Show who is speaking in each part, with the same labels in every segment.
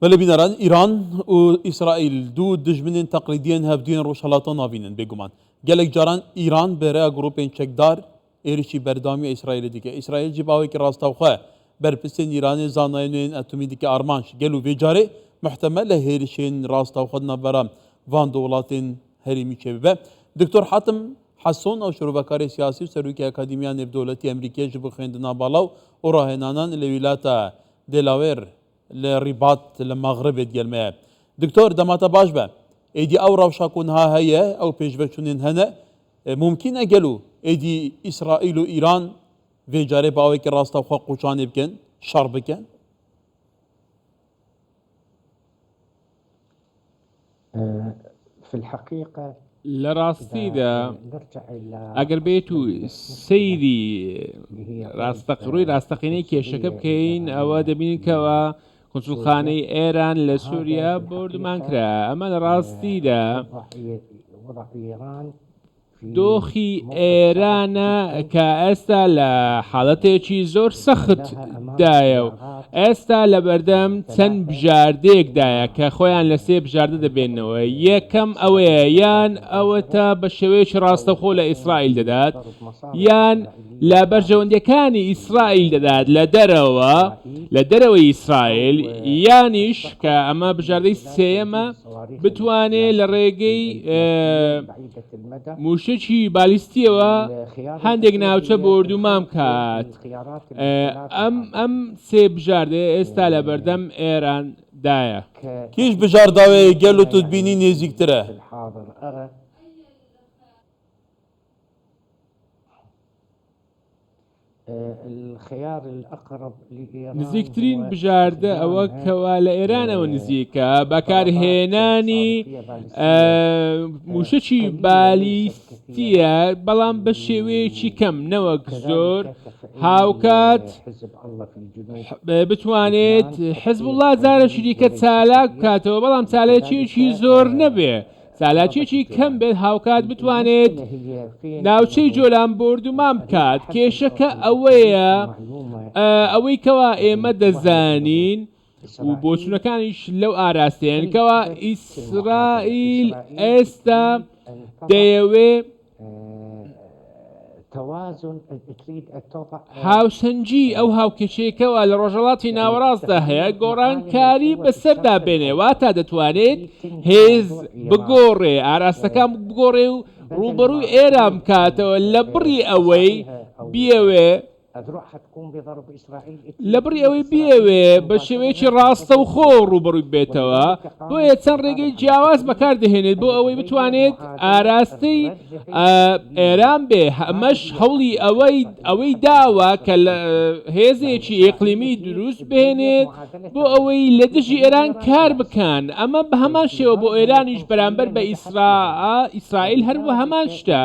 Speaker 1: بله بینران ایران و اسرائیل دو دژمنین تقلیدیان هفدین روشهلاتا ناوینن بگومان گلک جاران ایران بره گروپین چکدار ایرشی بردامی اسرائیل دیگه اسرائیل جباوی که راستاوخه برپسین ایران زاناینوین اتمی دیگه آرمانش گلو ویجاره محتمل هیرشین راستاوخه نبرام وان دولاتین هریمی چه به دکتر حاتم حسون او شروبکار سیاسی و سروکی اکادمیان دولتی امریکایی جبو خیندنا بالاو و راهنانان لویلاتا دلاویر لرباط لمغرب ديال دكتور دماتا باش با ايدي او روشا كونها هي او بيجبشونين هنا ممكن اجلو ايدي اسرائيل وايران في جاري باوي كراستا وخا قوشان بكن شر بكن
Speaker 2: في الحقيقة
Speaker 3: لراستيدا اگر بيتو سيري راستقيني كيشكب كين او دبين كوا کنسولخانەی ئێران لە سووریا بردمان کرا ئەمە لە ڕاستیدا دۆخی ئێرانە کە ئێستا لە حاڵەتێکی زۆر سەختدایە و ئێستا لە بەردەم چەند بژاردەیەکدایە کە خۆیان لە سێ بژاردە دەبێنەوە یەکەم ئەوەیە یان ئەوەتە بە شێوەیەکی ڕاستەخۆ لە ئیسرائیل دەدات یان لە بەرژەوەندەکانی ئیسرائیل دەدات لە دەرەوەی ئیسرائیل یانیش کە ئەمە بژاردەی سێیەمە بتوانێت لە ڕێگەی موشەکی بالیستیەوە هەندێک ناوچە بردومام کات ئەم سێ بژاردە ئێستا لە بەردەم ئێراندایە
Speaker 1: کیش بژارداوەیە گەل و توتبینی نێزیکترە
Speaker 3: نزیکترین بژاردە ئەوە کەوا لە ئێرانەوە نزیکە بەکارهێنانی موشەکی بالیستیە بەڵام بە شێوەیەکی کەم نەوەک زۆر هاوکات بتوانێت حزبوڵڵا جارە شریکە چالاک بکاتەوە بەڵام چالاکیەکی زۆر نەبێ چالاکیەکی کەم بێت هاوکات بتوانێت ناوچەی جۆلان بردومان بکات کێشەکە ئەوەیە ئەوەی کەوا ئێمە دەزانین و بۆچوونەکانیش لەو ئاراستەیەن کەوا ئیسرائیل ئێستا دەیەوێ هاوسەنجی ئەو هاوکێشەیەکەوە لە ڕۆژهەڵاتی ناوەڕاستدا هەیە گۆڕانکاری بەسەردا بێنێ واتە دەتوانێت هێز بگۆڕێ ئاراستەکان بگۆڕێ و ڕوبەڕووی ئێران بکاتەوە لە بڕی ئەوەی بیەوێ بە شێوەیەکی ڕاستە و خۆ ڕوبەڕووی بێتەوە بۆیە چەند ڕێگەی جیاواز بەکاردەهێنێت بۆ ئەوەی بتوانێت ئاراستەی ئێران بێ ئەمەش هەوڵی ئەوەی داوە کە لە هێزێکی ئێقلیمی دروست بهێنێت بۆ ئەوەی لە دژی ئێران کار بکەن ئەمە بە هەمان شێوە بۆ ئێرانیش بەرامبەر بە ئیسرائیل هەروە هەمان شتە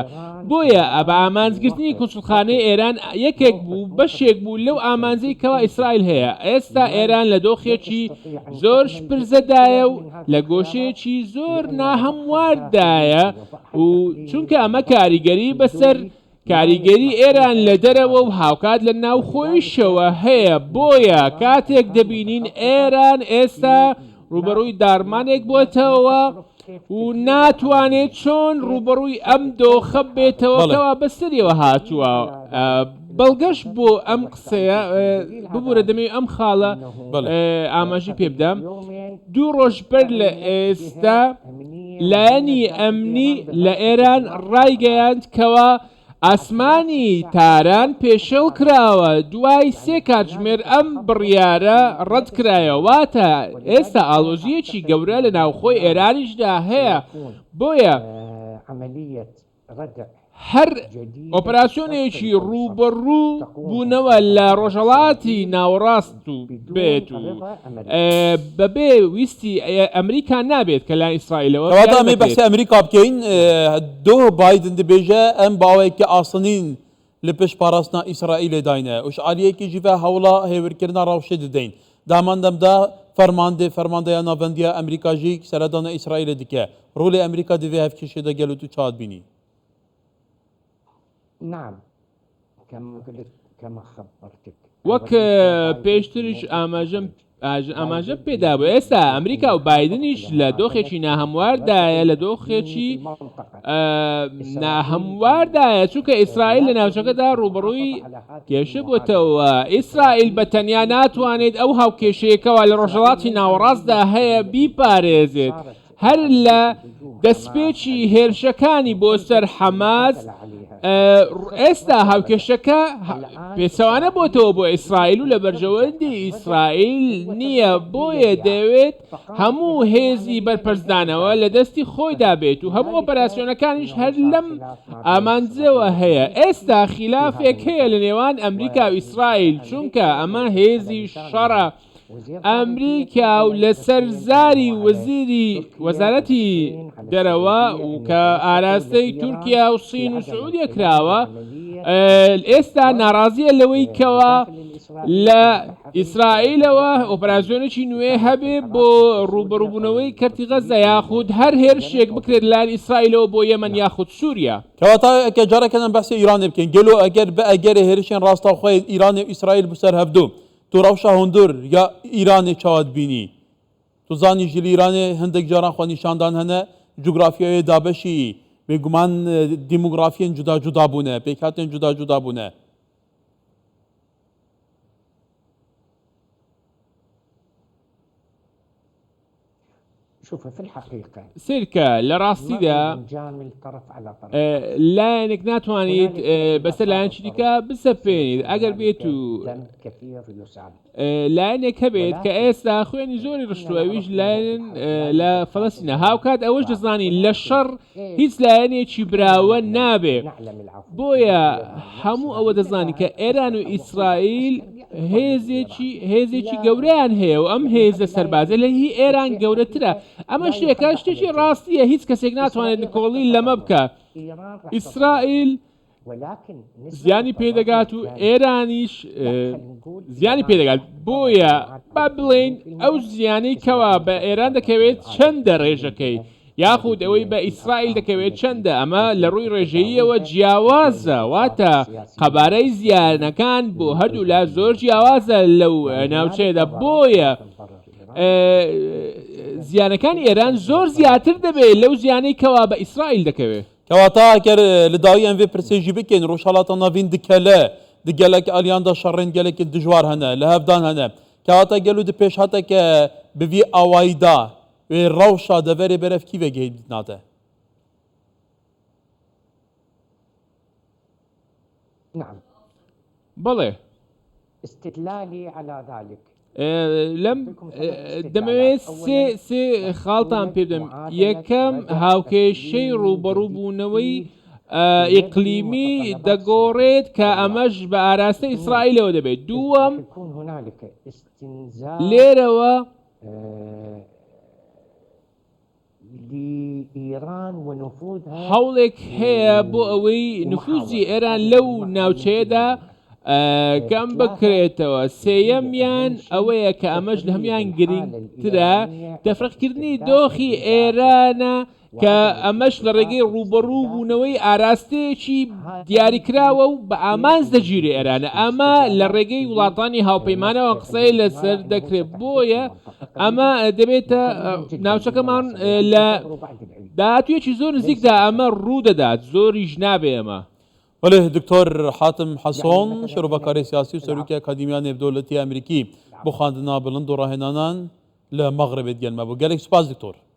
Speaker 3: بۆیە بە ئامانجگرتنی کنسولخانەی ئێران یەکێک بوو بەشێک بوو لەو ئامانجەی کەوا ئیسرائیل هەیە ئێستا ئێران لە دۆخێکی زۆر شپرزەدایە و لە گۆشەیەکی زۆر ناهەمواردایە و چونکە ئەمە کاریگەری بەسەر کاریگەری ئێران لە دەرەوە و هاوکات لە ناوخۆیشەوە هەیە بۆیە کاتێک دەبینین ئێران ئێستا ڕوبەڕووی دارمانێک بۆتەوە و ناتوانێت چۆن ڕوبەڕووی ئەم دۆخە بێتەوەەوە بەسەریەوە هاتووە بەڵگەش بۆ ئەم قسەیە ببوورە دەمەوێت ئەم خاڵە ئاماژی پێ بدەم دوو ڕۆژ بەر لە ئێستا لایەنی ئەمنی لە ئێران ڕایگەیاند کەوا ئاسمانی تاران پێشەڵ کراوە دوای سێ کاتژمێر ئەم بڕیارە ڕەت کرایە واتە ئێستا ئاڵۆزیەکی گەورە لە ناوخۆی ئێرانیشدا هەیە بۆیە هەر ئۆپراسیۆنێکی ڕوبەڕوو بوونەوە لە ڕۆژهەڵاتی ناوەڕاست و بێت و بەبێ ویستی ئەمریکا نابێت کە لای ئیسرائیلەوە
Speaker 1: کەواتە بەحسی ئەمریکا بکەین دۆ بایدن دەبێژە ئەم باوەیەکی ئاسنین لە پشت پاراستنا ئیسرائیلێ داینە وشعاریەکی ژیڤە هەوڵە هێورکردنا ڕاوشێ دەدەین داماندەمدا فەرماندەیە ناڤەندیە ئەمریکاژی سەردانە ئیسرائیلە دیکە ڕۆلی ئەمریکا دەبێ هەفکێشێ دەگەل و تو چات بینی
Speaker 3: وەک پێشتریش ئاماژەم ئاماژە پێدا بوو. ئێستا ئەمریکا و بایدنیش لە دۆخێکی ناهەمواردایە، لە دۆخێکی ناهەمواردایە، چونکە ئیسرائیل لە ناوچەکەدا ڕوبەڕووی کێشە بووتەوە. ئیسرائیل بەتەنیا ناتوانێت ئەو هاوکێشەیەکەوە لە ڕۆژهەڵاتی ناوەڕاستدا هەیە بیپارێزێت. هەر لە دەستپێکی هێرشەکانی بۆ سەر حەماس ئێستا هاوکێشەکە پێچەوانە بۆتەوە بۆ ئیسرائیل و لە بەرژەوەندی ئیسرائیل نییە، بۆیە دەوێت هەموو هێزی بەرپەرزدانەوە لە دەستی خۆیدا بێت و هەموو ئۆپەراسیۆنەکانیش هەر لەم ئامانجەوە هەیە. ئێستا خلافێک هەیە لە نێوان ئەمریکا و ئیسرائیل، چونکە ئەمە هێزی شەڕە. ئەمریکا و لەسەر زاری وەزارەتی دەرەوە و کە ئاراستەی تورکیا و سین و سعودیە کراوە، ئێستا ناڕازیە لەوەی کەوە لە ئیسرائیلەوە ئۆپەراسیۆنێکی نوێ هەبێ بۆ ڕوبەڕووبوونەوەی کەرتی غەزە یاخود هەر هێرشێک بکرێت لایەن ئیسرائیلەوە بۆ یەمەن یاخود سووریا.
Speaker 1: کەواتە ئەگە جارێکەکەن بەسی ئیران بکەین گەلو ئەگەر بە ئەگەری هێرشێن ڕاستەوخۆی ئیران و ئیسرائیل بسەر هەفتوو تو ڕەوشە هەندور یا ئیرانی چاوت بینی تو زانی ژلی ئیرانێ هەندێک جاران خۆ نیشاندان هەنە جوگرافیای دابەشی بێگومان دیموگرافیان جودا جودا بوونە، پێکهاتێن جودا جودا بوونە.
Speaker 2: شوف في الحقيقة
Speaker 3: سیرکە لە ڕاستیدا
Speaker 2: جامل طرف على طرف
Speaker 3: لایەنێک ناتوانیت بەسەر لایەنی دیکە بسەپێنیت. ئەگەر بێت و
Speaker 2: دم كثير يسعد
Speaker 3: لایەنێک هەبێت کە ئێستا خوێنی زۆری ڕشتووەویش لایەن لە فەڵەستینە هاوکات ئەوەش دەزانی لە شەڕ هیچ لایەنێکی براوە نابێ.
Speaker 2: نعلم العفو
Speaker 3: بۆیە هەموو ئەوە دەزانی کە ئێران و ئیسرائیل هێزێکی گەورەیان هەیە و ئەم هێزە سەربازە لە هی ئێران گەورەترە. ئەمە شتێکە شتێکی ڕاستیە، هیچ کەسێک ناتوانێت نکۆڵی لەمە بکە. ئیسرائیل زیانی پێدەگات و ئێرانیش زیانی پێدەگات. بۆیە با بڵێن ئەو زیانەی کەوا بە ئێران دەکەوێت چەندە ڕێژەکەی یاخود ئەوەی بە ئیسرائیل دەکەوێت چەندە. ئەمە لە ڕووی ڕێژەییەوە جیاوازە، واتە قەبارەی زیانەکان بۆ هەردوو لا زۆر جیاوازە لەو ناوچەیەدا. بۆیە زیانەکانی ئێران زۆر زیاتر دەبێت لەو زیانەی کەوا بە ئیسرائیل دەکەوێت.
Speaker 1: کەواتە ئەگەر لە داوای ئەم وێ پرسێژی بکەین ڕۆژهەڵاتە ناوین دکەلە دگەلێک ئالیاندا شەڕێن گەلێکی دژوار هەنە لە هەفدان هەنە کەواتە گەلو دە پێش هەتەکە بڤی ئاواییدا وێ ڕەوشە دەڤێرێ بەرەف کیڤێگەی ناتە.
Speaker 2: نعم
Speaker 3: بەڵێ
Speaker 2: استدلالي على ذلك
Speaker 3: لەم دەمەوێت سێ خاڵتان پێ بدەم. یەکەم هاوکێشەی ڕوبەڕووبوونەوەی ئیقلیمی دەگۆڕێت کە ئەمەش بە ئاراستە ئیسرائیلەوە دەبێت. دووەم لێرەوە هەوڵێک هەیە بۆ ئەوەی نفوزی ئێران لەو ناوچەیەدا کەم بکرێتەوە. سێیەمیان ئەوەیە کە ئەمەش لە هەمیان گرنگترە دەفرەقکردنی دۆخی ئێرانە کە ئەمەش لە ڕێگەی ڕوبەڕوو بوونەوەی ئاراستەیەکی دیاریکراوە و بە ئامانز دەگیری ئێرانە. ئەمە لە ڕێگەی وڵاتانی هاوپەیمانەوە قسەی لەسەر دەکرێت. بۆیە ئەمە دەبێتە ناوچەکەمان لە داهاتوویەکی زۆر نزیکدا ئەمە ڕوو دەدات، زۆریش نابێ ئەمە.
Speaker 1: بله دکتۆر حاتم حەسۆن شەرۆڤەکاری سیاسی و سەرۆکی ئەکادیمیا نێودەوڵەتی ئەمریکی بۆ خواندنا بڵند و ڕاهێنانان لە مەغربێت گەنمە بوو. گەلێک سوپاس دکتۆر.